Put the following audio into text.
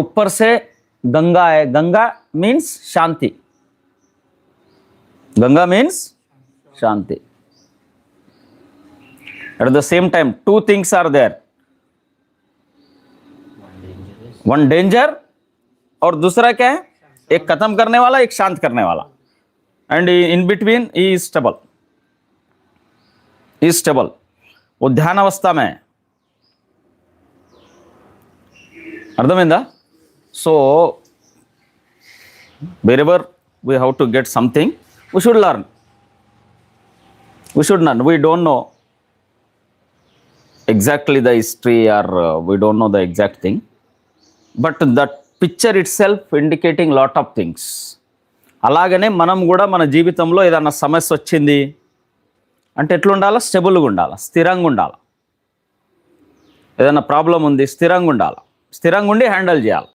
ऊपर से गंगा है, Ganga means Shanti, Ganga means Shanti. At the same time, two things are there. One danger और दूसरा क्या है, एक खत्म करने वाला, एक शांत करने वाला. And in between he stable, stable. वो ध्यान अवस्था में है. అర్థమైందా? So wherever we have to get something, we should learn. We don't know exactly the history, or we don't know the exact thing, but that picture itself indicating lot of things. అలాగనే మనం కూడా మన జీవితంలో ఏదైనా సమస్య వచ్చింది అంటే ఎట్లుండాలా? స్టెబుల్గా ఉండాలి, స్థిరంగా ఉండాలి. ఏదైనా ప్రాబ్లం ఉంది, స్థిరంగా ఉండాలి, స్థిరంగా ఉండి హ్యాండిల్ చేయాలి.